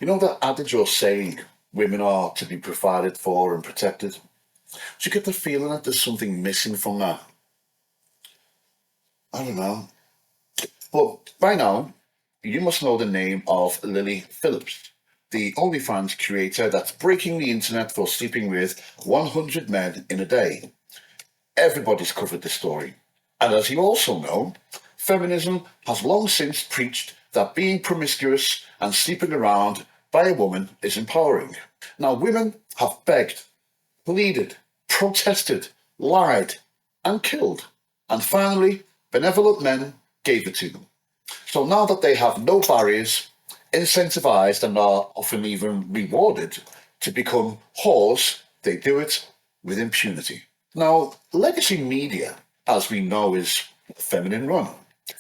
You know that adage or saying, women are to be provided for and protected? Do you get the feeling that there's something missing from that? I don't know. But by now, you must know the name of Lilly Phillips, the OnlyFans creator that's breaking the internet for sleeping with 100 men in a day. Everybody's covered this story. And as you also know, feminism has long since preached that being promiscuous and sleeping around by a woman is empowering. Now, women have begged, pleaded, protested, lied, and killed. And finally, benevolent men gave it to them. So now that they have no barriers, incentivized, and are often even rewarded to become whores, they do it with impunity. Now, legacy media, as we know, is feminine run.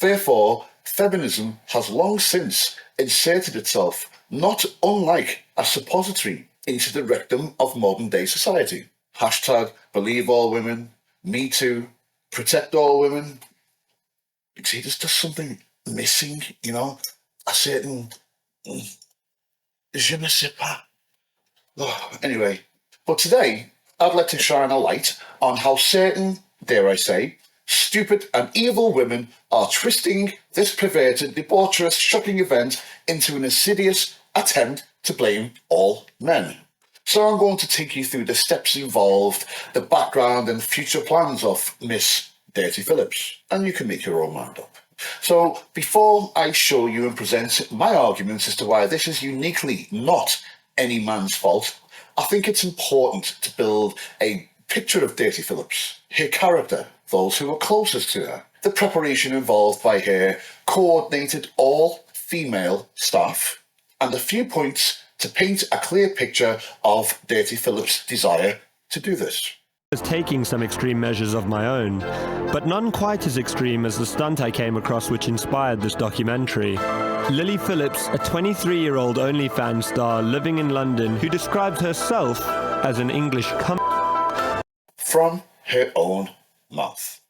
Therefore, feminism has long since inserted itself, not unlike a suppository, into the rectum of modern day society. Hashtag believe all women, me too, protect all women. You see, there's just something missing, you know, a certain je ne sais pas. Oh, anyway, but today I'd like to shine a light on how certain, dare I say, stupid and evil women are twisting this perverted, debaucherous, shocking event into an insidious attempt to blame all men. So I'm going to take you through the steps involved, the background and future plans of Miss Dirty Phillips, and you can make your own mind up. So before I show you and present my arguments as to why this is uniquely not any man's fault, I think it's important to build a picture of Dirty Phillips, her character, those who are closest to her. The preparation involved by her coordinated all-female staff, and a few points to paint a clear picture of Dirty Phillips' desire to do this. I was taking some extreme measures of my own, but none quite as extreme as the stunt I came across which inspired this documentary. Lilly Phillips, a 23-year-old OnlyFans star living in London who described herself as an English from her own mouth.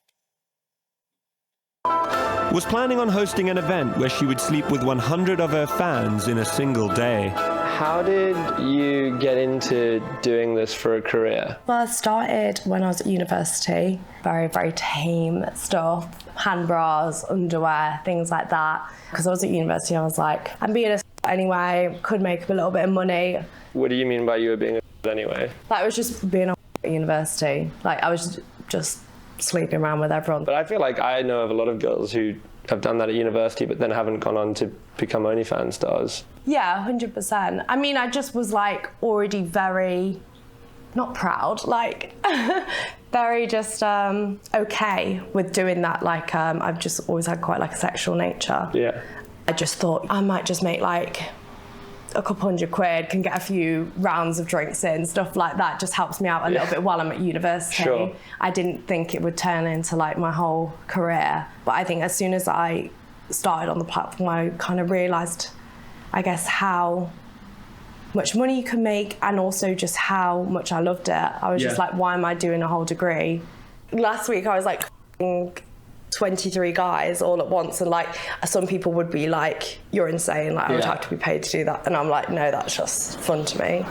Was planning on hosting an event where she would sleep with 100 of her fans in a single day. How did you get into doing this for a career? Well, I started when I was at university. Very, very tame stuff. Hand bras, underwear, things like that. Because I was at university, I was like, I'm being a anyway, could make a little bit of money. What do you mean by you were being a anyway? Like, I was just being a at university. Like, I was just sleeping around with everyone. But I feel like I know of a lot of girls who have done that at university but then haven't gone on to become OnlyFans stars. Yeah, 100%. I mean, I just was like already very, not proud, like very just okay with doing that. Like I've just always had quite like a sexual nature. Yeah. I just thought I might just make like a couple £100, can get a few rounds of drinks in, stuff like that, just helps me out a little bit while I'm at university. Sure. I didn't think it would turn into like my whole career. But I think as soon as I started on the platform, I kind of realised, I guess, how much money you can make and also just how much I loved it. I was just like, why am I doing a whole degree? Last week I was like 23 guys all at once, and like some people would be like, you're insane, like I would have to be paid to do that, and I'm like, no, that's just fun to me.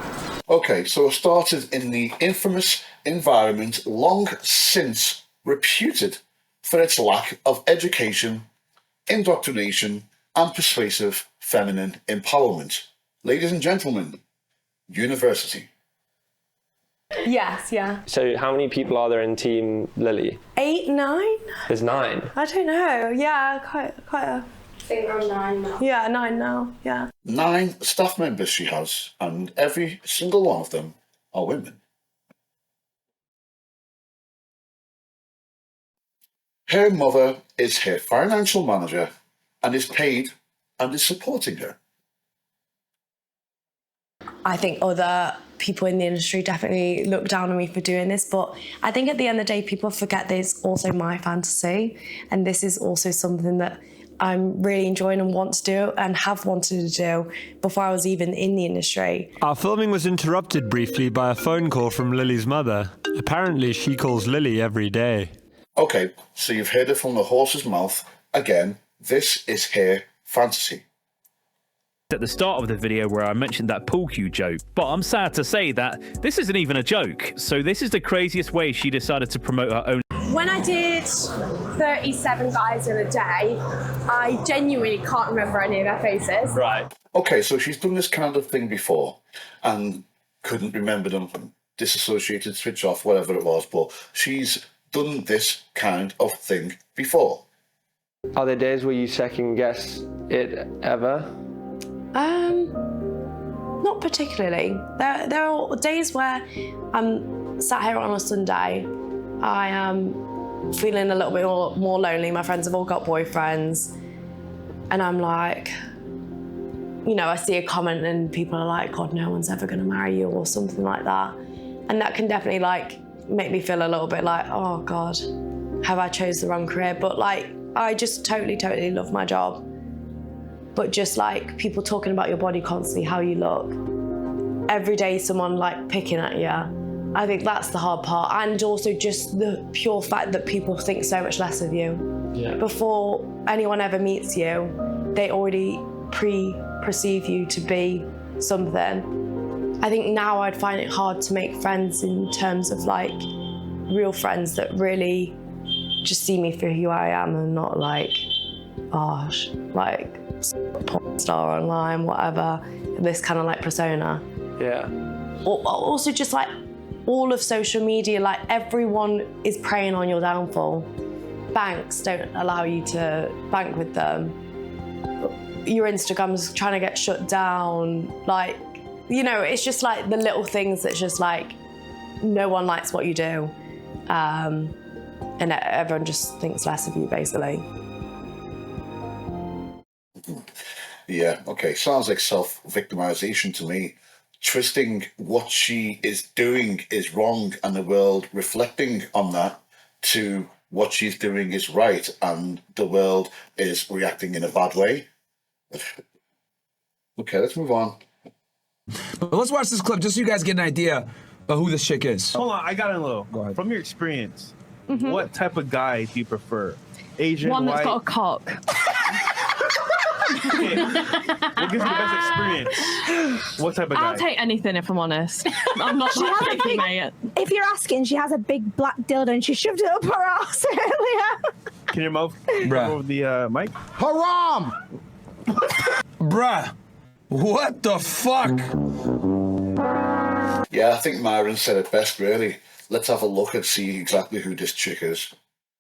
Okay, so it started in the infamous environment long since reputed for its lack of education, indoctrination and persuasive feminine empowerment. Ladies and gentlemen, university. Yes, yeah. So how many people are there in Team Lilly? 8, 9? There's 9. I don't know. Yeah, quite a... I think we're on 9 now. Yeah, 9 now, yeah. 9 staff members she has, and every single one of them are women. Her mother is her financial manager and is paid and is supporting her. I think other people in the industry definitely look down on me for doing this, but I think at the end of the day, people forget that it's also my fantasy, and this is also something that I'm really enjoying and want to do and have wanted to do before I was even in the industry. Our filming was interrupted briefly by a phone call from Lily's mother. Apparently, she calls Lilly every day. Okay, so you've heard it from the horse's mouth. Again, this is her fantasy. at the start of the video where I mentioned that pool cue joke, but I'm sad to say that this isn't even a joke. So this is the craziest way she decided to promote her own. When I did 37 guys in a day, I genuinely can't remember any of their faces. Right. Okay, so she's done this kind of thing before and couldn't remember them, disassociated, switch off, whatever it was, but she's done this kind of thing before. Are there days where you second guess it ever? Not particularly. There are days where I'm sat here on a Sunday, I am feeling a little bit more lonely. My friends have all got boyfriends, and I'm like, you know, I see a comment and people are like, God, no one's ever going to marry you or something like that. And that can definitely like make me feel a little bit like, oh God, have I chose the wrong career? But like, I just totally love my job. But just like people talking about your body constantly, how you look, every day someone like picking at you, I think that's the hard part. And also just the pure fact that people think so much less of you. Yeah. Before anyone ever meets you, they already perceive you to be something. I think now I'd find it hard to make friends in terms of like real friends that really just see me for who I am and not like, gosh, like porn star online, whatever, this kind of like persona. Yeah. Also just like all of social media, like everyone is preying on your downfall. Banks don't allow you to bank with them. Your Instagram's trying to get shut down. Like, you know, it's just like the little things that's just like, no one likes what you do. And everyone just thinks less of you, basically. Yeah, okay, sounds like self-victimization to me. Twisting what she is doing is wrong and the world reflecting on that to what she's doing is right and the world is reacting in a bad way. Okay, let's move on. But let's watch this clip just so you guys get an idea of who this chick is. Hold on, I got a little. Go ahead. From your experience, what type of guy do you prefer? Asian, One that's white? got a cock. Okay. What gives you the best experience? What type of guy? I'll take anything if I'm honest. I'm not that picky, mate. If you're asking, she has a big black dildo and she shoved it up her ass earlier. Can your mouth Bruh. come over the mic? Haram! Bruh, what the fuck? Yeah, I think Myron said it best, really. Let's have a look and see exactly who this chick is.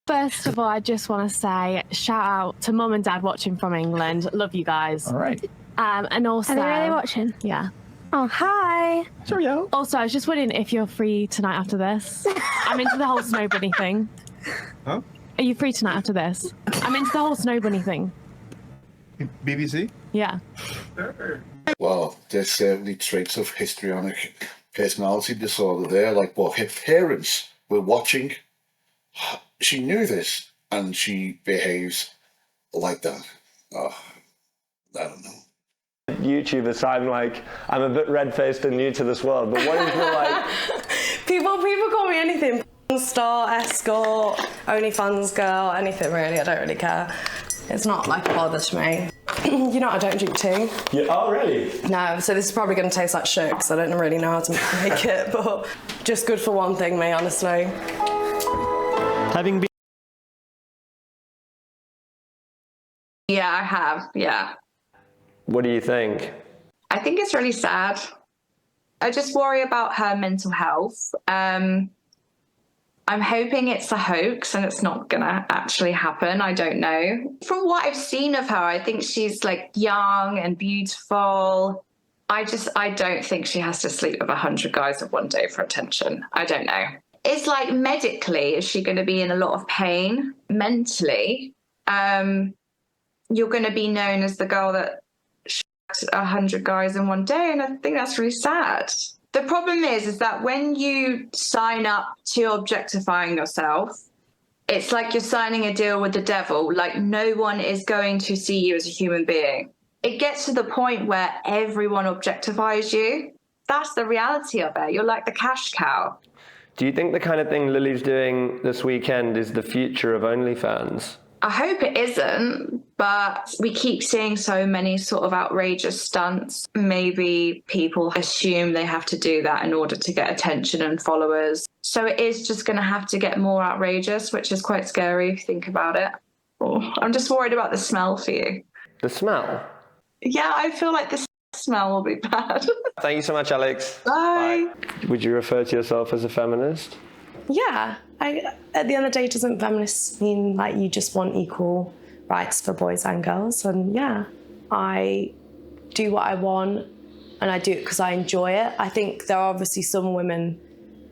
First of all, I just want to say shout out to Mum and Dad watching from England. Love you guys. All right. And also, Are they really watching? Yeah. Oh, hi. Cheerio. Also, I was just wondering if you're free tonight after this. I'm into the whole snow bunny thing. Huh? Are you free tonight after this? I'm into the whole snow bunny thing. BBC? Yeah. Well, there's certainly traits of histrionic personality disorder there, like what her parents were watching. She knew this, and she behaves like that. Oh, I don't know. YouTube aside, I'm a bit red-faced and new to this world, but what is your like? People call me anything. Star, escort, OnlyFans girl, anything really. I don't really care. It's not like a bother to me. You know, I don't drink tea. Yeah. Oh, really? No, so this is probably going to taste like shit because I don't really know how to make it, but just good for one thing, me, honestly. Having been Yeah, I have. Yeah. What do you think? I think it's really sad. I just worry about her mental health. I'm hoping it's a hoax and it's not gonna actually happen. I don't know. From what I've seen of her, I think she's like young and beautiful. I don't think she has to sleep with 100 guys in one day for attention. I don't know. It's like medically, is she going to be in a lot of pain? Mentally, you're going to be known as the girl that shagged 100 guys in one day, and I think that's really sad. The problem is that when you sign up to objectifying yourself, it's like you're signing a deal with the devil. Like, no one is going to see you as a human being. It gets to the point where everyone objectifies you. That's the reality of it. You're like the cash cow. Do you think the kind of thing Lily's doing this weekend is the future of OnlyFans? I hope it isn't, but we keep seeing so many sort of outrageous stunts. Maybe people assume they have to do that in order to get attention and followers. So it is just going to have to get more outrageous, which is quite scary if you think about it. Oh, I'm just worried about the smell for you. The smell? Yeah, I feel like the smell will be bad. Thank you so much, Alex. Bye. Would you refer to yourself as a feminist? Yeah. At the end of the day, doesn't feminists mean like you just want equal rights for boys and girls? And yeah, I do what I want and I do it because I enjoy it. I think there are obviously some women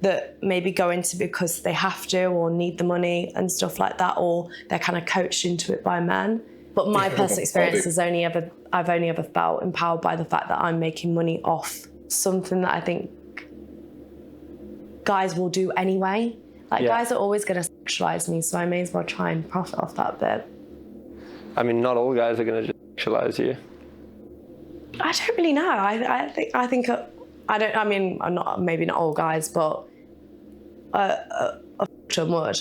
that maybe go into it because they have to or need the money and stuff like that, or they're kind of coached into it by men. But my personal experience is I've only ever felt empowered by the fact that I'm making money off something that I think guys will do anyway. Like, guys are always going to sexualize me, so I may as well try and profit off that bit. I mean, not all guys are going to sexualize you. I don't really know. I think I mean, I'm not, maybe not all guys, but a would.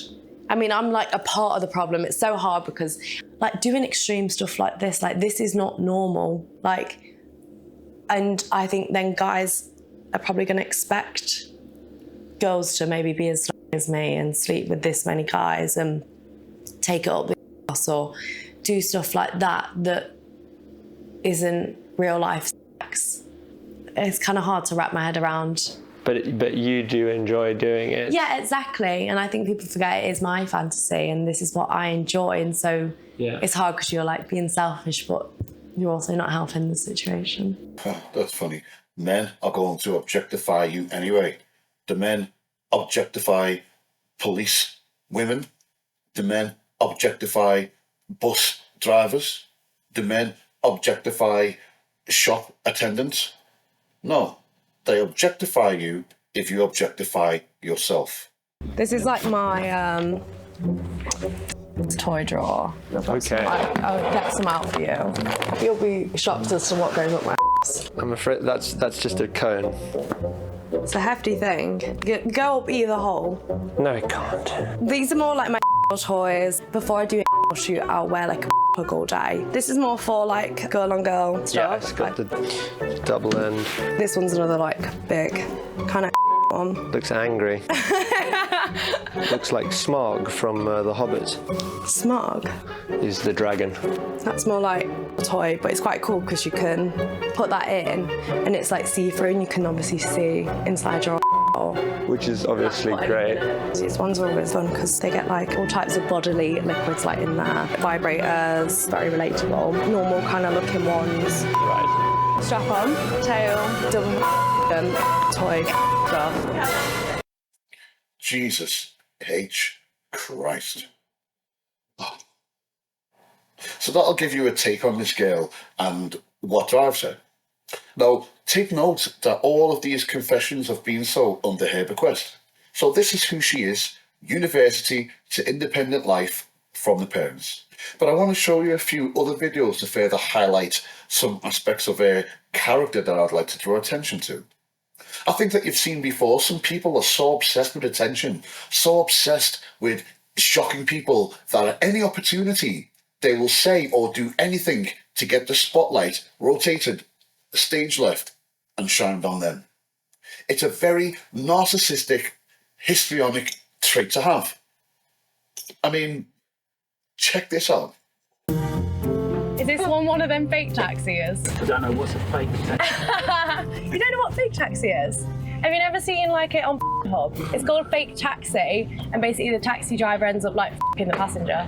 I mean, I'm like a part of the problem. It's so hard because like doing extreme stuff like this is not normal. Like, and I think then guys are probably going to expect girls to maybe be as strong as me and sleep with this many guys and take it up the ass or do stuff like that isn't real life sex. It's kind of hard to wrap my head around. But you do enjoy doing it. Yeah, exactly. And I think people forget it is my fantasy and this is what I enjoy. And so it's hard because you're like being selfish, but you're also not helping the situation. That's funny. Men are going to objectify you anyway. The men objectify police women. The men objectify bus drivers. The men objectify shop attendants. No, they objectify you if you objectify yourself. This is like my toy drawer. Okay. I'll get some out for you. You'll be shocked as to what goes up my ass. I'm afraid that's just a cone. It's a hefty thing. Go up either hole. No, it can't. These are more like my toys. Before I do a shoot, I'll wear like a plug all day. This is more for like girl on girl stuff. Yeah, it's got the double end. This one's another like big kind of one. Looks angry. Looks like Smaug from The Hobbit. Smaug? Is the dragon. That's more like a toy, but it's quite cool because you can put that in and it's like see-through and you can obviously see inside your hole. Which is obviously great. These ones are always fun because they get like all types of bodily liquids like in there. Vibrators, very relatable. Normal kind of looking ones. Right. Strap on, tail, double toy stuff. Jesus H. Christ. Oh. So that'll give you a take on this girl and what drives her. Now, take note that all of these confessions have been so under her bequest. So this is who she is, university to independent life from the parents. But I want to show you a few other videos to further highlight some aspects of her character that I'd like to draw attention to. I think that you've seen before, some people are so obsessed with attention, so obsessed with shocking people that at any opportunity they will say or do anything to get the spotlight rotated, stage left, and shined on them. It's a very narcissistic, histrionic trait to have. I mean, check this out. Is this one of them fake taxis? I don't know what's a fake taxi. You don't know what fake taxi is? Have you never seen like it on Hub? It's called fake taxi, and basically the taxi driver ends up like f***ing the passenger.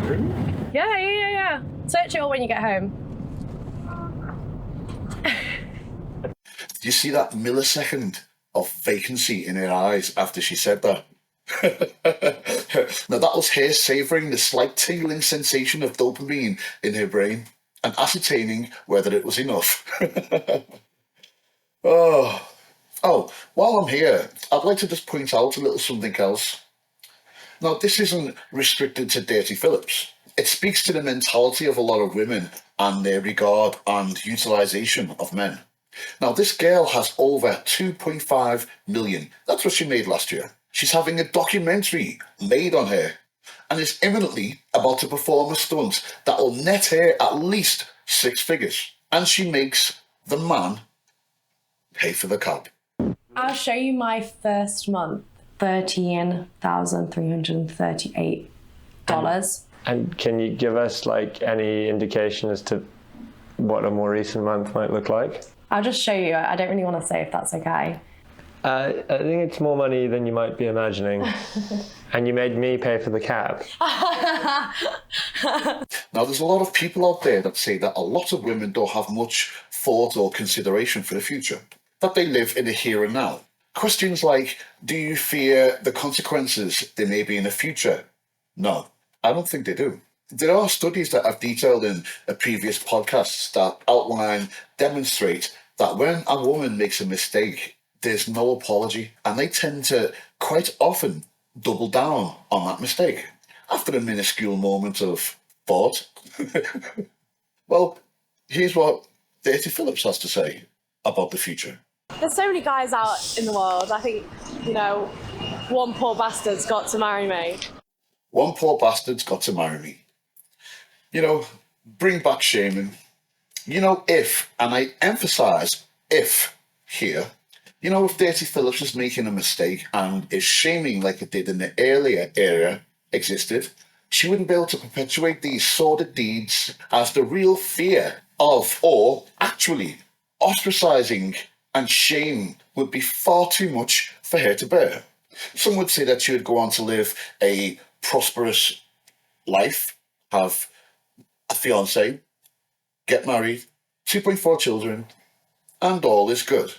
Really? Yeah. Search it all when you get home. Do you see that millisecond of vacancy in her eyes after she said that? Now that was her savouring the slight tingling sensation of dopamine in her brain and ascertaining whether it was enough. Oh, while I'm here, I'd like to just point out a little something else. Now, this isn't restricted to Dirty Phillips. It speaks to the mentality of a lot of women and their regard and utilisation of men. Now, this girl has over 2.5 million. That's what she made last year. She's having a documentary made on her. and is imminently about to perform a stunt that will net her at least 6 figures. And she makes the man pay for the cab. I'll show you my first month, $13,338. And can you give us like any indication as to what a more recent month might look like? I'll just show you. I don't really want to say if that's okay. I think it's more money than you might be imagining. And you made me pay for the cab. Now, there's a lot of people out there that say that a lot of women don't have much thought or consideration for the future, that they live in the here and now. Questions like, do you fear the consequences there may be in the future? No, I don't think they do. There are studies that I've detailed in a previous podcasts that demonstrate that when a woman makes a mistake, there's no apology, and they tend to quite often double down on that mistake after a minuscule moment of thought. Well, here's what Lilly Phillips has to say about the future. There's so many guys out in the world. I think, one poor bastard's got to marry me. One poor bastard's got to marry me. Bring back shaming. If, and I emphasise if here, if Lilly Phillips is making a mistake and is shaming like it did in the earlier era existed, she wouldn't be able to perpetuate these sordid deeds as the real fear of, or actually ostracising and shame would be far too much for her to bear. Some would say that she would go on to live a prosperous life, have a fiancé, get married, 2.4 children, and all is good.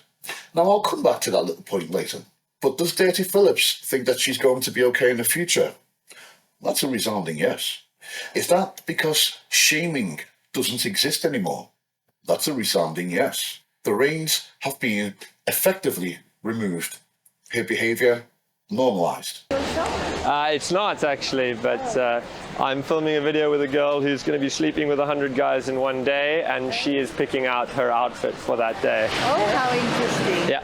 Now, I'll come back to that little point later. But does Lilly Phillips think that she's going to be okay in the future? That's a resounding yes. Is that because shaming doesn't exist anymore? That's a resounding yes. The reins have been effectively removed. Her behaviour normalised. It's not actually, but I'm filming a video with a girl who's going to be sleeping with 100 guys in one day, and she is picking out her outfit for that day. Oh, how interesting. Yeah.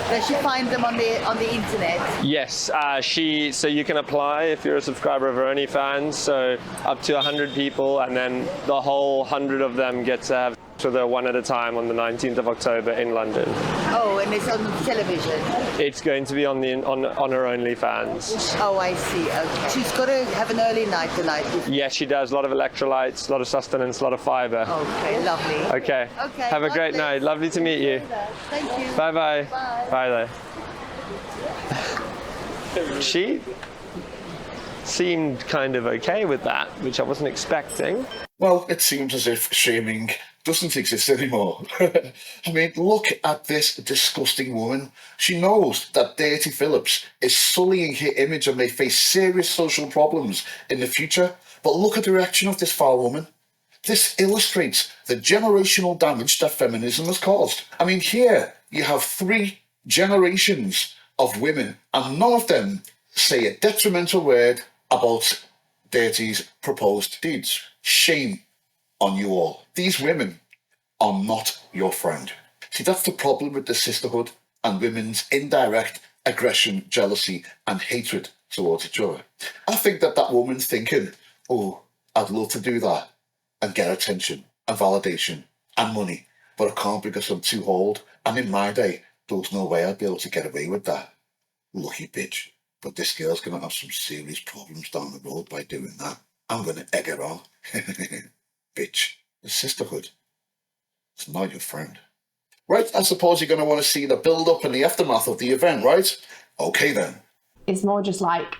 Does she find them on the internet? Yes, so you can apply if you're a subscriber of her OnlyFans, so up to 100 people, and then the whole 100 of them get to have with her one at a time on the 19th of October in London. Oh, and it's on television? It's going to be on her OnlyFans. Oh, I see. Okay. She's got to have an early night tonight. Yes, she does. A lot of electrolytes, a lot of sustenance, a lot of fibre. Okay, lovely. Okay. Have a great night. Lovely to meet you. Thank you. Bye-bye. Bye there. She seemed kind of okay with that, which I wasn't expecting. Well, it seems as if shaming doesn't exist anymore. I mean, look at this disgusting woman. She knows that Lilly Phillips is sullying her image and may face serious social problems in the future. But look at the reaction of this foul woman. This illustrates the generational damage that feminism has caused. I mean, here you have 3 generations of women, and none of them say a detrimental word about Lilly's proposed deeds. Shame on you all. These women are not your friend. See, that's the problem with the sisterhood and women's indirect aggression, jealousy, and hatred towards each other. I think that woman's thinking, oh, I'd love to do that and get attention and validation and money, but I can't because I'm too old. And in my day, there was no way I'd be able to get away with that. Lucky bitch. But this girl's going to have some serious problems down the road by doing that. I'm going to egg her on. Bitch. The sisterhood. It's not your friend. Right, I suppose you're going to want to see the build-up and the aftermath of the event, right? Okay then. It's more just like,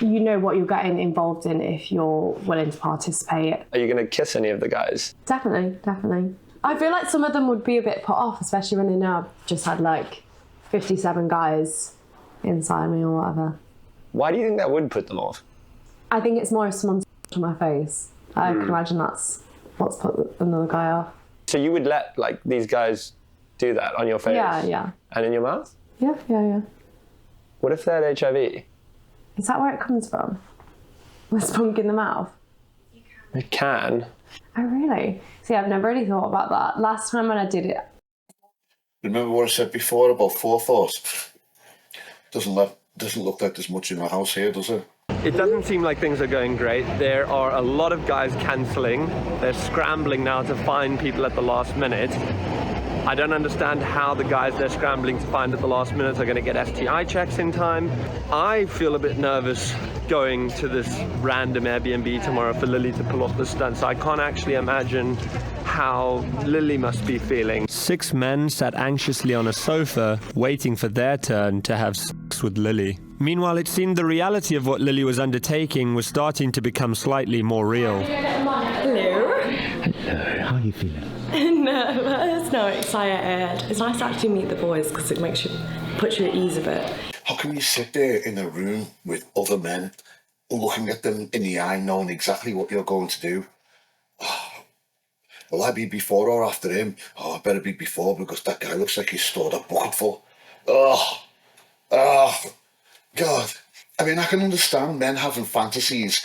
you know what you're getting involved in if you're willing to participate. Are you going to kiss any of the guys? Definitely. I feel like some of them would be a bit put off, especially when they know I've just had like 57 guys inside me or whatever. Why do you think that would put them off? I think it's more if someone's to my face. I can imagine that's what's put another guy off. So you would let like these guys do that on your face? Yeah. And in your mouth? Yeah. What if they had HIV? Is that where it comes from? With spunk in the mouth? It can. Oh, really? See, I've never really thought about that. Last time when I did it... Remember what I said before about forethought? Doesn't look like there's much in the house here, does it? It doesn't seem like things are going great. There are a lot of guys cancelling. They're scrambling now to find people at the last minute. I don't understand how the guys they're scrambling to find at the last minute are going to get STI checks in time. I feel a bit nervous going to this random Airbnb tomorrow for Lily to pull off the stunt, so I can't actually imagine how Lily must be feeling. 6 men sat anxiously on a sofa, waiting for their turn to have sex with Lily. Meanwhile, it seemed the reality of what Lily was undertaking was starting to become slightly more real. Hello. Hello, how are you feeling? Nervous, no, excited. It's nice to actually meet the boys because it puts you at ease a bit. How can you sit there in a room with other men, looking at them in the eye, knowing exactly what you're going to do? Will I be before or after him? Oh, I better be before because that guy looks like he's stored a bucket full. Oh, God. I mean, I can understand men having fantasies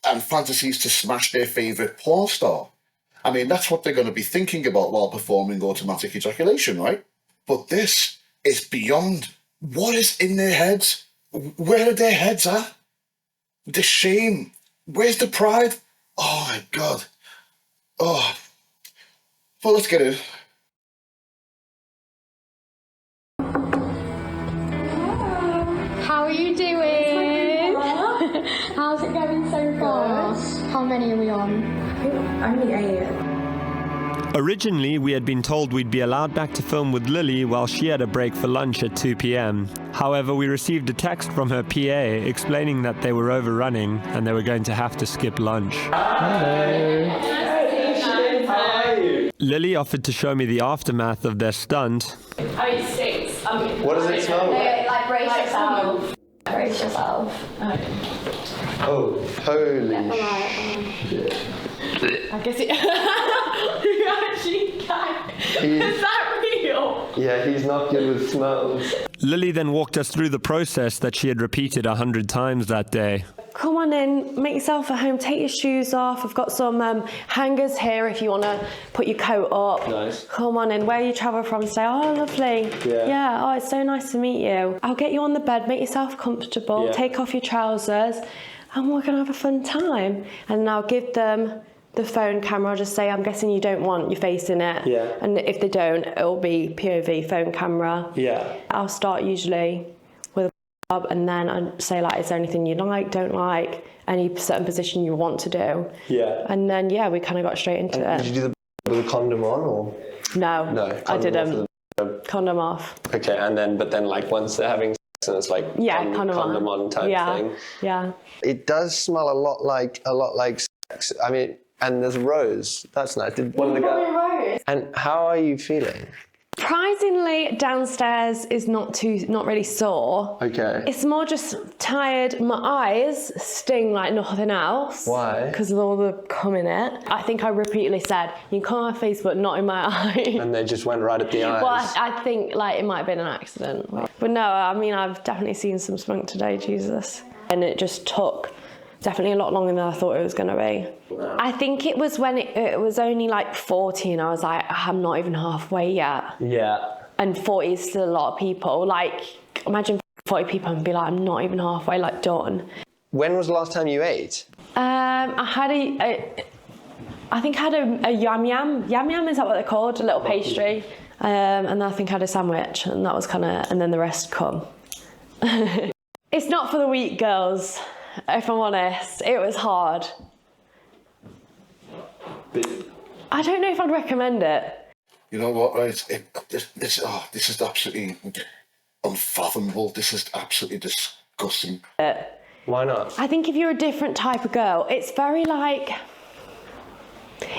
and fantasies to smash their favourite porn star. I mean, that's what they're going to be thinking about while performing automatic ejaculation, right? But this is beyond. What is in their heads? Where are their heads at? The shame. Where's the pride? Oh, my God. Oh. Well, let's get it. How are you doing? How's it going so far? How many are we on? I think only 8. Originally, we had been told we'd be allowed back to film with Lily while she had a break for lunch at 2 p.m. However, we received a text from her PA explaining that they were overrunning and they were going to have to skip lunch. Hello. Lily offered to show me the aftermath of their stunt. I mean, it stinks. What does it smell like? Like brace yourself. Brace yourself. Oh, holy shit. I guess it. You actually can. Is that real? Yeah, he's not good with smells. Lily then walked us through the process that she had repeated 100 times that day. Come on in, make yourself at home, take your shoes off. I've got some hangers here if you want to put your coat up. Nice. Come on in, where you travel from, say, oh, lovely. Yeah, oh, it's so nice to meet you. I'll get you on the bed, make yourself comfortable, take off your trousers, and we're going to have a fun time. And then I'll give them the phone camera, I'll just say, I'm guessing you don't want your face in it. Yeah. And if they don't, it'll be POV phone camera. Yeah. I'll start usually with a and then I'd say, like, is there anything you like, don't like, any certain position you want to do? Yeah. And then, yeah, we kind of got straight into it. Did you do the with a condom on or? No, I didn't. Condom off. Okay, but then like once they're having sex and it's like condom on type thing. Yeah. It does smell a lot like sex. I mean, and there's rose. That's nice. Did one of the guys? And how are you feeling? Surprisingly, downstairs is not really sore. Okay. It's more just tired. My eyes sting like nothing else. Why? Because of all the cum in it. I think I repeatedly said, you can come on my face, but not in my eye. And they just went right at the eyes. Well, I think like it might have been an accident. But no, I mean, I've definitely seen some spunk today, Jesus. And it just took definitely a lot longer than I thought it was going to be. I think it was when it was only like 40 and I was like, I'm not even halfway yet. Yeah. And 40 is still a lot of people. Like, imagine 40 people and be like, I'm not even halfway, like, done. When was the last time you ate? I had I think I had a yam yam. Yam yam, is that what they're called? A little pastry. And I think I had a sandwich and that was kind of, and then the rest come. It's not for the weak, girls. If I'm honest, it was hard. I don't know if I'd recommend it. You know what, right? This is absolutely unfathomable. This is absolutely disgusting. Why not? I think if you're a different type of girl, it's very like,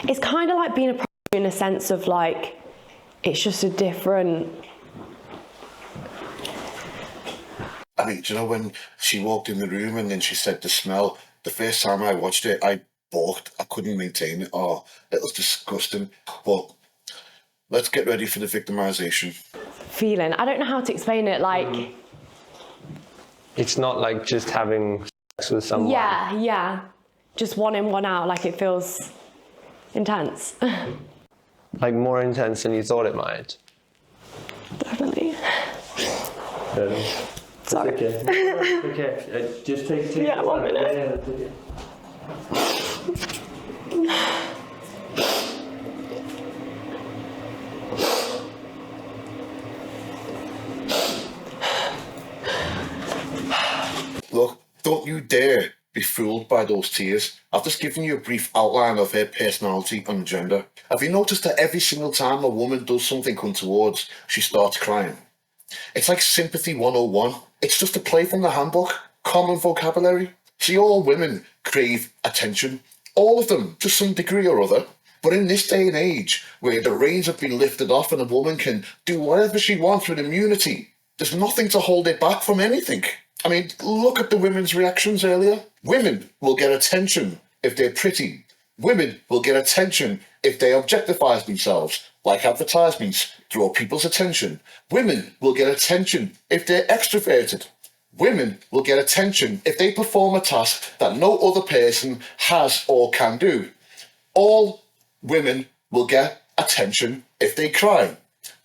it's kind of like being a pro in a sense of like, it's just a different. I mean, do you know when she walked in the room and then she said the smell, the first time I watched it, I balked. I couldn't maintain it. Oh, it was disgusting. But let's get ready for the victimization. Feeling. I don't know how to explain it, like... It's not like just having sex with someone. Yeah. Just one in, one out, like it feels intense. Like more intense than you thought it might. Definitely. Sorry. Okay. Okay. Just take Yeah, 1 minute. Yeah, that's okay. Look, don't you dare be fooled by those tears. I've just given you a brief outline of her personality and gender. Have you noticed that every single time a woman does something untoward, she starts crying? It's like Sympathy 101. It's just a play from the handbook. Common vocabulary. See, all women crave attention. All of them, to some degree or other. But in this day and age, where the reins have been lifted off and a woman can do whatever she wants with immunity, there's nothing to hold it back from anything. I mean, look at the women's reactions earlier. Women will get attention if they're pretty. Women will get attention if they objectify themselves, like advertisements, draw people's attention. Women will get attention if they're extroverted. Women will get attention if they perform a task that no other person has or can do. All women will get attention if they cry.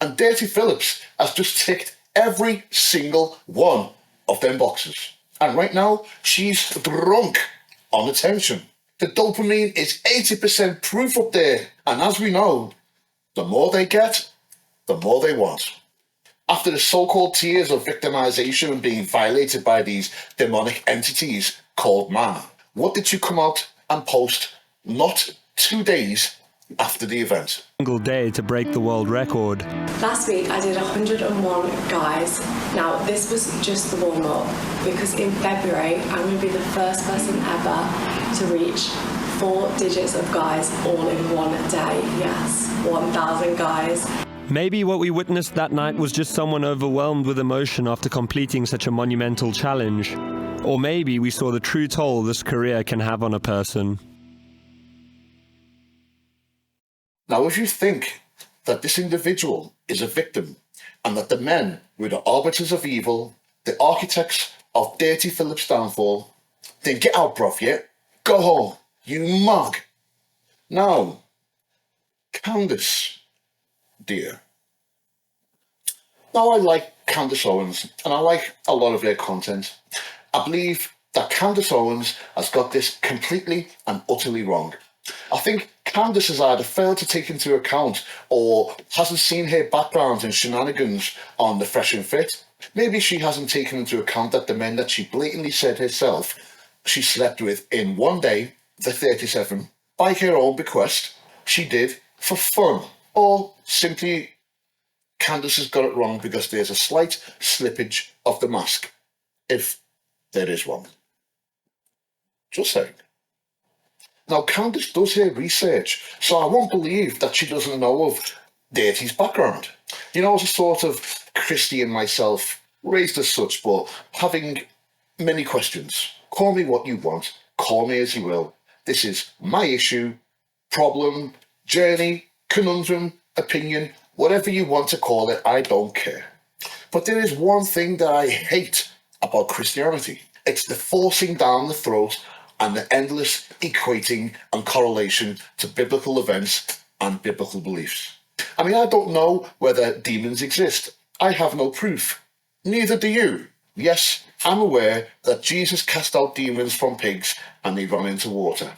And Dirty Phillips has just ticked every single one of them boxes. And right now, she's drunk on attention. The dopamine is 80% proof up there. And as we know, the more they get, the more they want. After the so-called tears of victimization and being violated by these demonic entities called man, what did you come out and post not 2 days after the event? Single day to break the world record. Last week I did 101 guys. Now this was just the warm-up because in February I'm going to be the first person ever to reach 4 digits of guys all in one day. Yes, 1,000 guys. Maybe what we witnessed that night was just someone overwhelmed with emotion after completing such a monumental challenge. Or maybe we saw the true toll this career can have on a person. Now, if you think that this individual is a victim and that the men were the arbiters of evil, the architects of Dirty Phillips' downfall, then get out, bruv, yeah? Go home, you mug. Now, Candice, dear. Now, I like Candice Owens, and I like a lot of their content. I believe that Candice Owens has got this completely and utterly wrong. I think Candice has either failed to take into account or hasn't seen her background and shenanigans on the Fresh and Fit. Maybe she hasn't taken into account that the men that she blatantly said herself she slept with in one day, the 37, by her own bequest, she did for fun. Or simply Candice has got it wrong because there's a slight slippage of the mask, if there is one. Just saying. Now, Candice does her research, so I won't believe that she doesn't know of Dirty's background. You know, as a sort of Christian myself, raised as such, but having many questions. Call me what you want, call me as you will. This is my issue, problem, journey, conundrum, opinion, whatever you want to call it, I don't care. But there is one thing that I hate about Christianity. It's the forcing down the throat and the endless equating and correlation to biblical events and biblical beliefs. I mean, I don't know whether demons exist. I have no proof. Neither do you. Yes, I'm aware that Jesus cast out demons from pigs and they ran into water.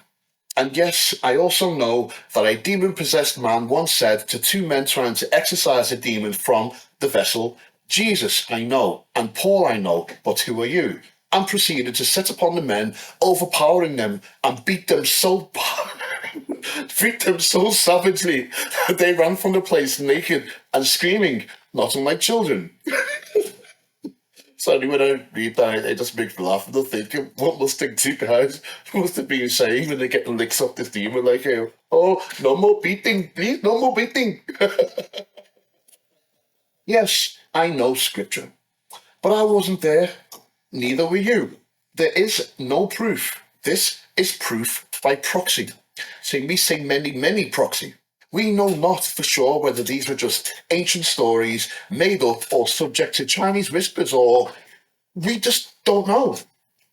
And yes, I also know that a demon-possessed man once said to 2 men trying to exorcise a demon from the vessel, Jesus, I know, and Paul, I know, but who are you? And proceeded to set upon the men, overpowering them and beat them so savagely that they ran from the place naked and screaming, not unlike children. Sorry, when I read that, it just makes me laugh. And I'm thinking, what must the 2 guys must have been saying when they get the licks off this demon? Like, oh, no more beating, please, no more beating. Yes, I know scripture, but I wasn't there. Neither were you. There is no proof. This is proof by proxy. We say many proxy. We know not for sure whether these were just ancient stories made up or subject to Chinese whispers, or we just don't know.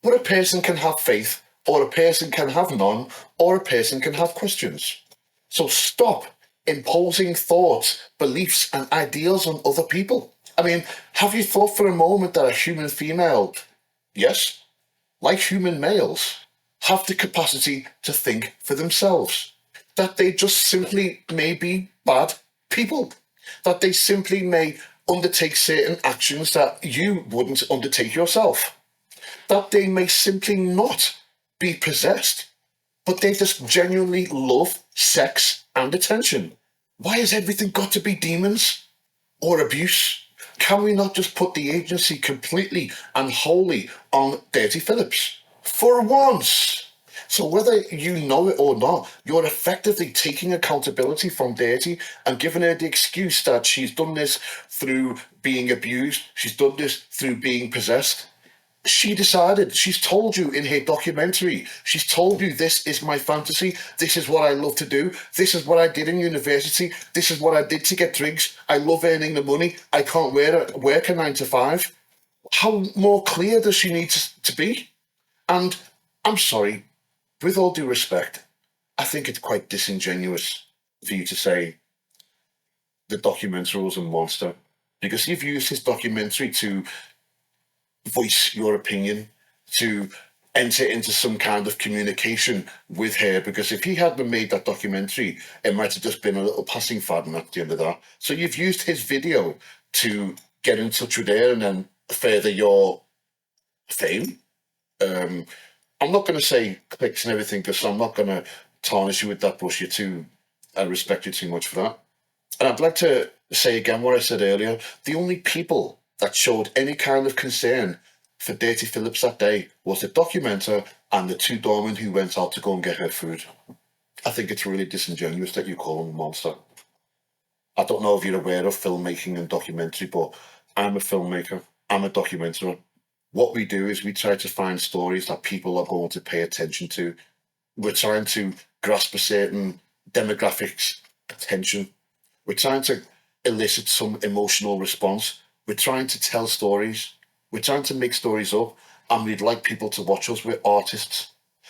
But a person can have faith, or a person can have none, or a person can have questions. So stop imposing thoughts, beliefs and ideals on other people. I mean, have you thought for a moment that a human female, yes, like human males, have the capacity to think for themselves? That they just simply may be bad people? That they simply may undertake certain actions that you wouldn't undertake yourself? That they may simply not be possessed, but they just genuinely love sex and attention? Why has everything got to be demons or abuse? Can we not just put the agency completely and wholly on Dirty Phillips for once? So whether you know it or not, you're effectively taking accountability from Dirty and giving her the excuse that she's done this through being abused, she's done this through being possessed. She decided, she's told you in her documentary, she's told you, this is my fantasy, this is what I love to do, this is what I did in university, this is what I did to get drinks, I love earning the money, I can't work a 9 to 5. How more clear does she need to be? And I'm sorry, with all due respect, I think it's quite disingenuous for you to say the documentary was a monster, because you've used his documentary to voice your opinion, to enter into some kind of communication with her, because if he hadn't made that documentary, it might have just been a little passing fad and at the end of that. So you've used his video to get in touch with her and then further your fame. I'm not going to say clicks and everything, because I'm not going to tarnish you with that brush. I respect you too much for that. And I'd like to say again what I said earlier. The only people that showed any kind of concern for Dirty Phillips that day was the documenter and the 2 doormen who went out to go and get her food. I think it's really disingenuous that you call him a monster. I don't know if you're aware of filmmaking and documentary, but I'm a filmmaker, I'm a documenter. What we do is we try to find stories that people are going to pay attention to. We're trying to grasp a certain demographics attention. We're trying to elicit some emotional response. We're trying to tell stories. We're trying to make stories up, and we'd like people to watch us. We're artists.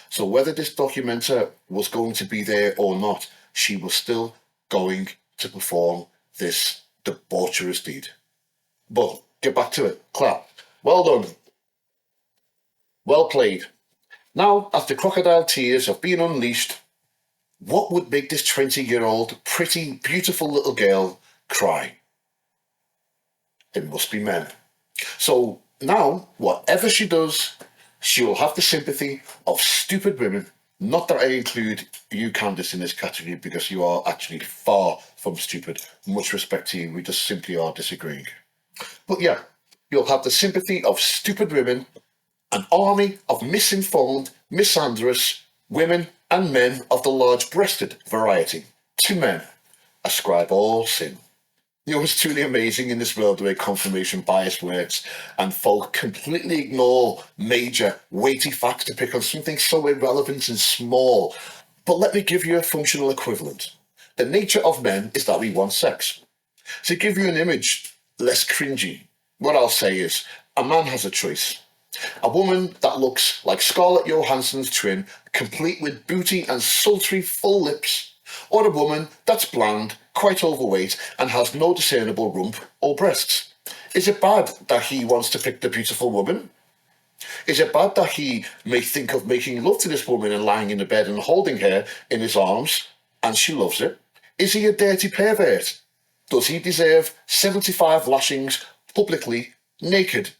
So whether this documenter was going to be there or not, she was still going to perform this debaucherous deed. But get back to it. Clap. Well done. Well played. Now, after crocodile tears have been unleashed, what would make this 20-year-old, pretty, beautiful little girl cry? It must be men. So now, whatever she does, she will have the sympathy of stupid women. Not that I include you, Candice, in this category, because you are actually far from stupid. Much respect to you, we just simply are disagreeing. But yeah, you'll have the sympathy of stupid women, an army of misinformed, misandrous women and men of the large-breasted variety. To men, ascribe all sin. You know what's truly amazing in this world where confirmation bias works and folk completely ignore major, weighty facts to pick on something so irrelevant and small. But let me give you a functional equivalent. The nature of men is that we want sex. To give you an image less cringy, what I'll say is a man has a choice. A woman that looks like Scarlett Johansson's twin, complete with booty and sultry full lips, or a woman that's bland, quite overweight, and has no discernible rump or breasts. Is it bad that he wants to pick the beautiful woman? Is it bad that he may think of making love to this woman and lying in the bed and holding her in his arms, and she loves it? Is he a dirty pervert? Does he deserve 75 lashings publicly naked?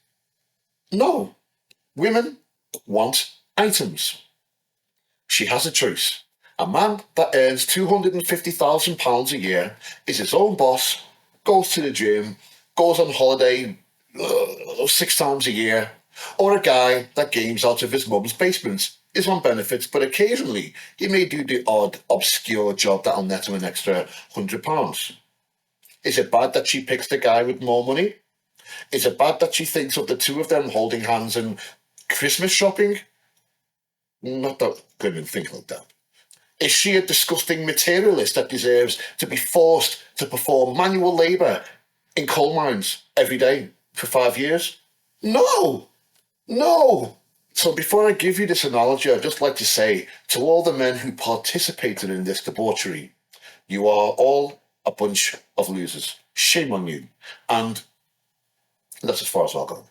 No. Women want items. She has a choice. A man that earns £250,000 a year, is his own boss, goes to the gym, goes on holiday 6 times a year, or a guy that games out of his mum's basement, is on benefits, but occasionally he may do the odd obscure job that'll net him an extra £100. Is it bad that she picks the guy with more money? Is it bad that she thinks of the two of them holding hands and Christmas shopping? Not that women think like that. Is she a disgusting materialist that deserves to be forced to perform manual labour in coal mines every day for 5 years? No! No! So before I give you this analogy, I'd just like to say to all the men who participated in this debauchery, you are all a bunch of losers. Shame on you. And And that's as far as I'll go.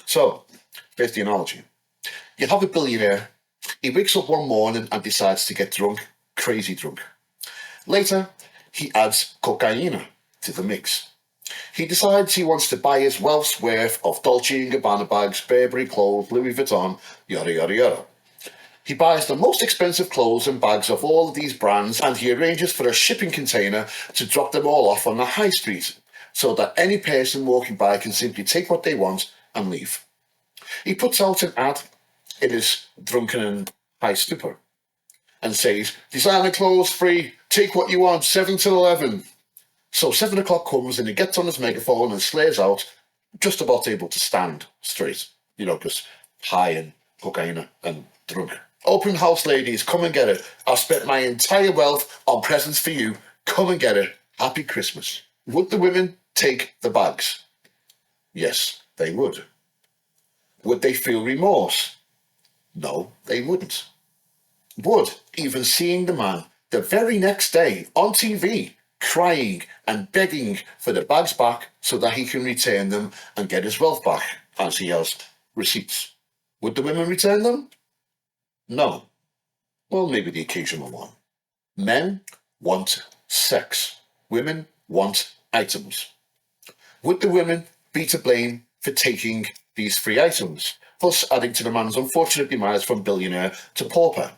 So, here's the analogy. You have a billionaire. He wakes up one morning and decides to get drunk, crazy drunk. Later, he adds cocaine to the mix. He decides he wants to buy his wealth's worth of Dolce & Gabbana bags, Burberry clothes, Louis Vuitton, yada yada yada. He buys the most expensive clothes and bags of all of these brands, and he arranges for a shipping container to drop them all off on the high street so that any person walking by can simply take what they want and leave. He puts out an ad in his drunken and high stupor and says, designer clothes free, take what you want, 7 till 11. So 7 o'clock comes and he gets on his megaphone and slays out, just about able to stand straight, because high and cocaine and drunk. Open house ladies, come and get it. I've spent my entire wealth on presents for you. Come and get it. Happy Christmas. Would the women take the bags? Yes, they would. Would they feel remorse? No, they wouldn't. Would even seeing the man the very next day on TV crying and begging for the bags back so that he can return them and get his wealth back as he has receipts? Would the women return them? No. Well, maybe the occasional one. Men want sex. Women want items. Would the women be to blame for taking these free items, thus adding to the man's unfortunate demise from billionaire to pauper?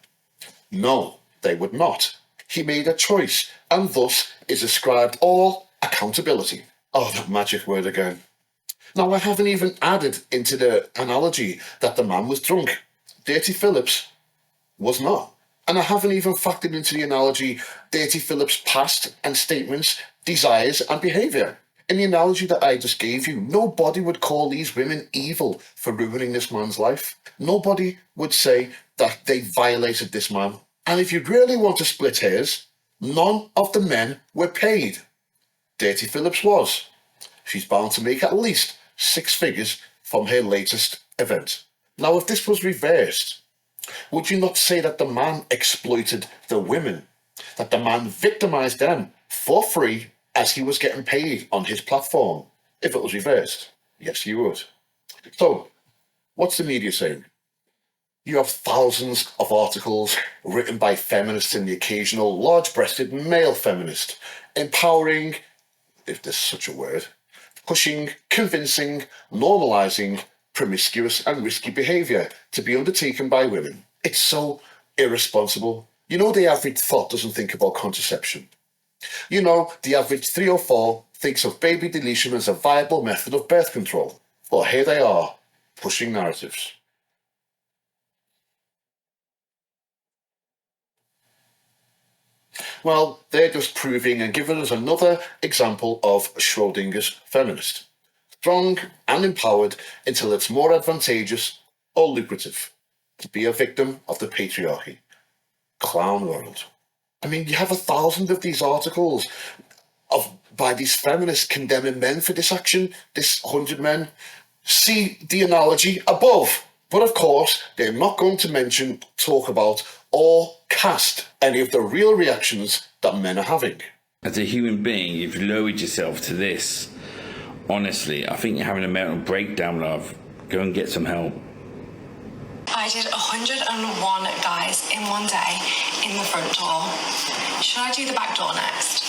No, they would not. He made a choice, and thus is ascribed all accountability. Oh, that magic word again. Now, I haven't even added into the analogy that the man was drunk. Dirty Phillips was not. And I haven't even factored into the analogy Dirty Phillips' past and statements, desires and behaviour. In the analogy that I just gave you, nobody would call these women evil for ruining this man's life. Nobody would say that they violated this man. And if you really want to split hairs, none of the men were paid. Dirty Phillips was. She's bound to make at least 6 figures from her latest event. Now, if this was reversed, would you not say that the man exploited the women, that the man victimised them for free as he was getting paid on his platform? If it was reversed, yes, you would. So, what's the media saying? You have thousands of articles written by feminists and the occasional large-breasted male feminist, empowering, if there's such a word, pushing, convincing, normalising promiscuous and risky behaviour to be undertaken by women. It's so irresponsible. The average thought doesn't think about contraception. The average 3 or 4 thinks of baby deletion as a viable method of birth control. Well, here they are, pushing narratives. Well, they're just proving and giving us another example of Schrodinger's feminist. Strong and empowered until it's more advantageous or lucrative to be a victim of the patriarchy. Clown world. I mean, you have 1,000 of these articles by these feminists condemning men for this action, this 100 men. See the analogy above. But of course, they're not going to talk about, or cast any of the real reactions that men are having. As a human being, you've lowered yourself to this. Honestly, I think you're having a mental breakdown, love. Go and get some help. I did 101 guys in one day in the front door. Should I do the back door next?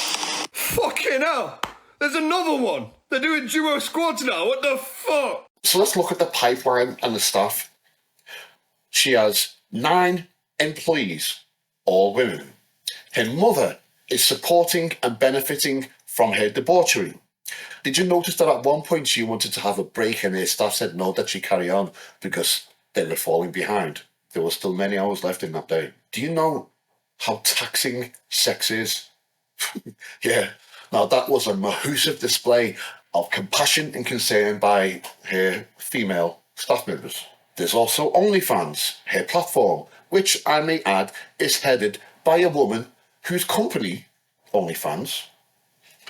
Fucking hell! There's another one! They're doing duo squads now, what the fuck? So let's look at the pipeline and the staff. She has 9 employees, all women. Her mother is supporting and benefiting from her debauchery. Did you notice that at one point she wanted to have a break and her staff said no, that she carry on because they were falling behind? There were still many hours left in that day. Do you know how taxing sex is? Yeah, now that was a massive display of compassion and concern by her female staff members. There's also OnlyFans, her platform, which I may add is headed by a woman whose company, OnlyFans,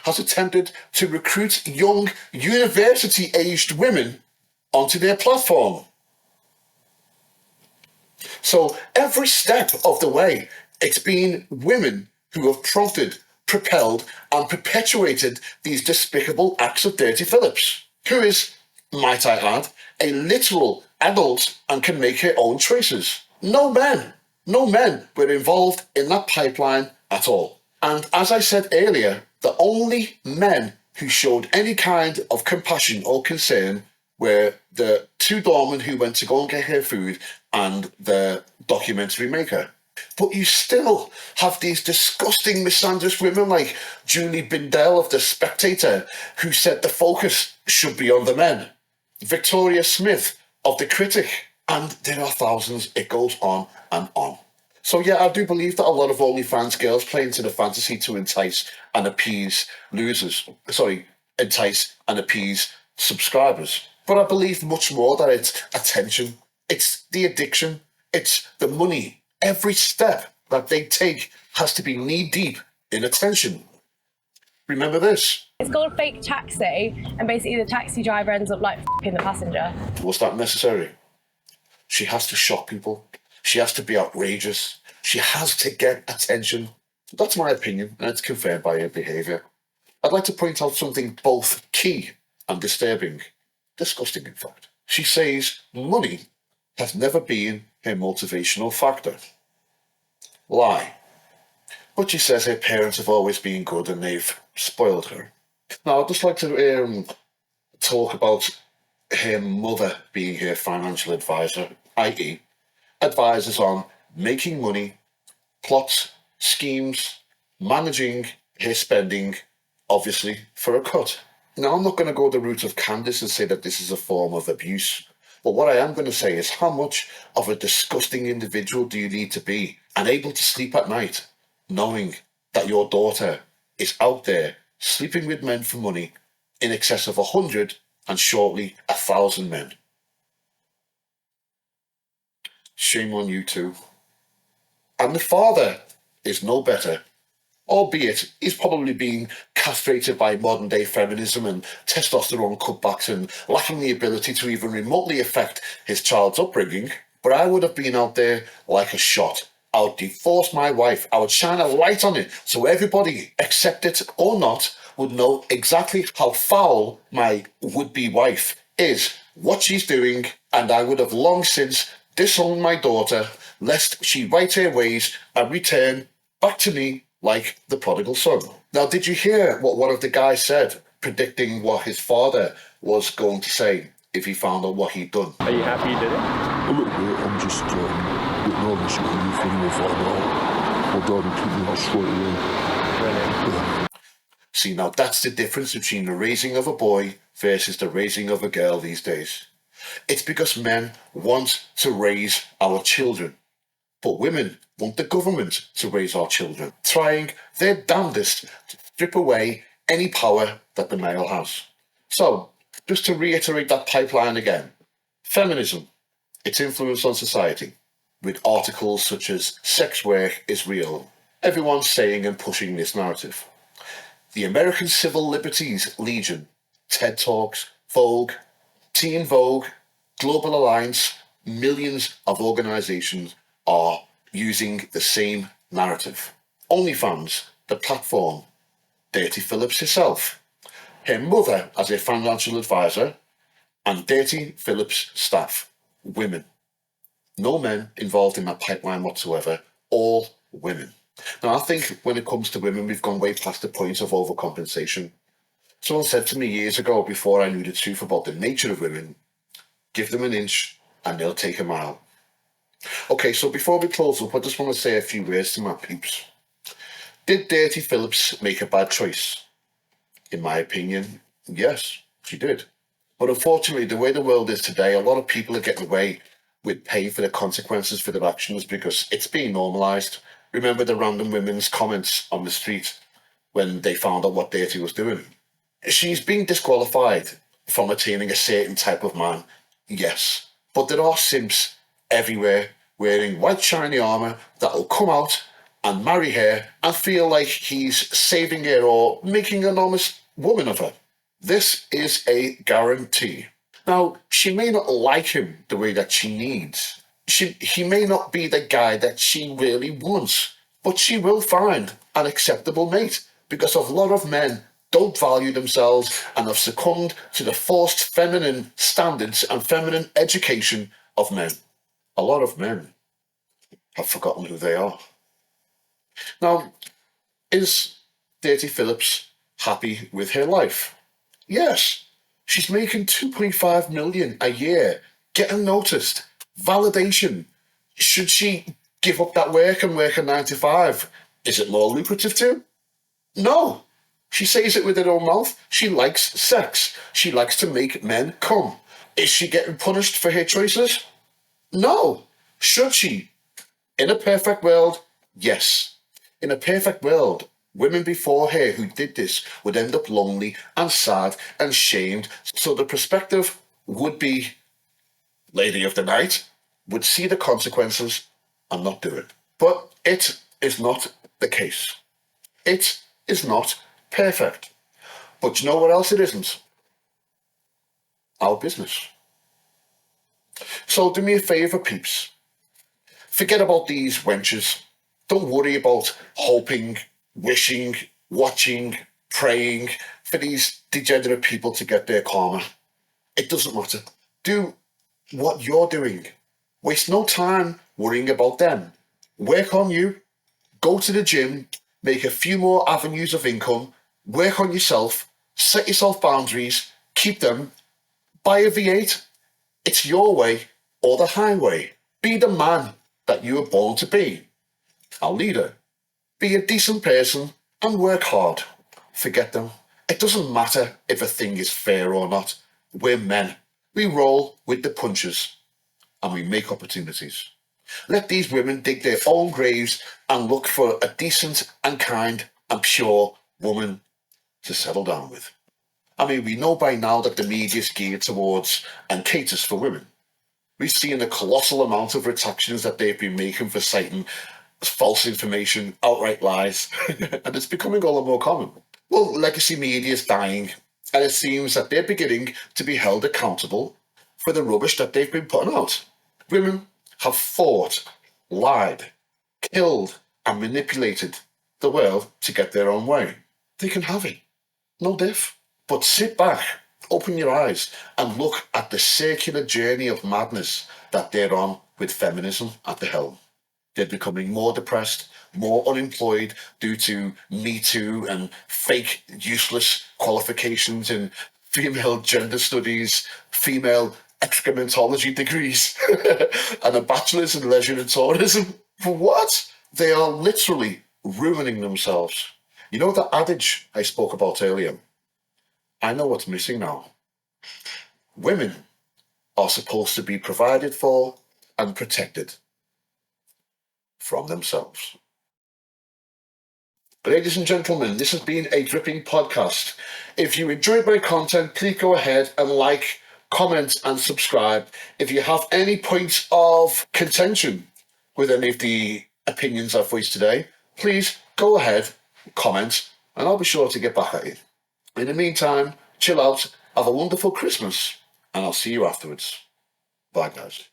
has attempted to recruit young university-aged women onto their platform. So every step of the way, it's been women who have prompted, propelled and perpetuated these despicable acts of Dirty Phillips, who is might I add, a literal adult and can make her own choices. No men were involved in that pipeline at all. And as I said earlier, the only men who showed any kind of compassion or concern were the two doormen who went to go and get her food and the documentary maker. But you still have these disgusting misandrist women like Julie Bindel of The Spectator, who said the focus should be on the men. Victoria Smith of The Critic, and there are thousands. It goes on and on. So yeah, I do believe that a lot of OnlyFans girls play into the fantasy to entice and appease subscribers. But I believe much more that it's attention, it's the addiction, it's the money. Every step that they take has to be knee-deep in attention. Remember this. It's called fake taxi, and basically the taxi driver ends up like f***ing the passenger. Was that necessary? She has to shock people. She has to be outrageous. She has to get attention. That's my opinion, and it's confirmed by her behaviour. I'd like to point out something both key and disturbing. Disgusting, in fact. She says money has never been her motivational factor. Lie. But she says her parents have always been good and they've spoiled her. Now, I'd just like to talk about her mother being her financial advisor, i.e. advisors on making money, plots, schemes, managing her spending, obviously for a cut. Now, I'm not going to go the route of Candice and say that this is a form of abuse. But what I am going to say is, how much of a disgusting individual do you need to be unable to sleep at night, knowing that your daughter is out there sleeping with men for money in excess of 100 and shortly 1,000 men? Shame on you too. And the father is no better, albeit he's probably being castrated by modern day feminism and testosterone cutbacks and lacking the ability to even remotely affect his child's upbringing. But I would have been out there like a shot. I would divorce my wife. I would shine a light on it so everybody, accept it or not, would know exactly how foul my would-be wife is, what she's doing, and I would have long since disowned my daughter, lest she right her ways and return back to me like the prodigal son. Now, did you hear what one of the guys said, predicting what his father was going to say if he found out what he'd done? Are you happy you did it? A little bit. I'm just a bit nervous about anything if I know. My dad would kick me out straight away. Brilliant. Yeah. See, now that's the difference between the raising of a boy versus the raising of a girl these days. It's because men want to raise our children, but women want the government to raise our children, trying their damnedest to strip away any power that the male has. So, just to reiterate that pipeline again, feminism, its influence on society, with articles such as sex work is real, everyone's saying and pushing this narrative. The American Civil Liberties Legion, TED Talks, Vogue, Teen Vogue, Global Alliance, millions of organisations are using the same narrative. OnlyFans, the platform, Dirty Phillips herself, her mother as a financial advisor, and Dirty Phillips staff, women. No men involved in that pipeline whatsoever, all women. Now, I think when it comes to women, we've gone way past the point of overcompensation. Someone said to me years ago, before I knew the truth about the nature of women, give them an inch and they'll take a mile. Okay, so before we close up, I just want to say a few words to my peeps. Did Dirty Phillips make a bad choice? In my opinion, yes, she did. But unfortunately, the way the world is today, a lot of people are getting away with paying for the consequences for their actions because it's being normalised. Remember the random women's comments on the street when they found out what Dirty was doing? She's been disqualified from attaining a certain type of man, yes. But there are simps everywhere wearing white shiny armour that will come out and marry her and feel like he's saving her or making an honest woman of her. This is a guarantee. Now, she may not like him the way that she needs. He may not be the guy that she really wants, but she will find an acceptable mate because a lot of men don't value themselves and have succumbed to the forced feminine standards and feminine education of men. A lot of men have forgotten who they are. Now, is Dirty Phillips happy with her life? Yes. She's making 2.5 million a year, getting noticed, validation. Should she give up that work and work a 9 to 5? Is it more lucrative too? No. She says it with her own mouth. She likes sex. She likes to make men come. Is she getting punished for her choices? No. Should she? In a perfect world, yes. In a perfect world, women before her who did this would end up lonely and sad and shamed. So the perspective would be, lady of the night would see the consequences and not do it. But it is not the case. It is not perfect. But you know what else it isn't? Our business. So do me a favour, peeps. Forget about these wenches. Don't worry about hoping, wishing, watching, praying for these degenerate people to get their karma. It doesn't matter. Do what you're doing. Waste no time worrying about them. Work on you. Go to the gym. Make a few more avenues of income. Work on yourself. Set yourself boundaries. Keep them. Buy a V8. It's your way or the highway. Be the man that you were born to be. Our leader. Be a decent person and work hard. Forget them. It doesn't matter if a thing is fair or not. We're men. We roll with the punches and we make opportunities. Let these women dig their own graves and look for a decent and kind and pure woman to settle down with. I mean, we know by now that the media is geared towards and caters for women. We've seen a colossal amount of retractions that they've been making for citing false information, outright lies, and it's becoming all the more common. Well, legacy media is dying, and it seems that they're beginning to be held accountable for the rubbish that they've been putting out. Women have fought, lied, killed, and manipulated the world to get their own way. They can have it. No diff. But sit back, open your eyes, and look at the circular journey of madness that they're on with feminism at the helm. They're becoming more depressed, more unemployed due to Me Too and fake, useless qualifications in female gender studies, female excrementology degrees, and a bachelor's in leisure and tourism. For what? They are literally ruining themselves. You know the adage I spoke about earlier? I know what's missing now. Women are supposed to be provided for and protected from themselves. Ladies and gentlemen, this has been a DRIPPIN podcast. If you enjoyed my content, please go ahead and like, comment and subscribe. If you have any points of contention with any of the opinions I've voiced today, please go ahead, comment, and I'll be sure to get back at you. In the meantime, chill out, have a wonderful Christmas, and I'll see you afterwards. Bye, guys.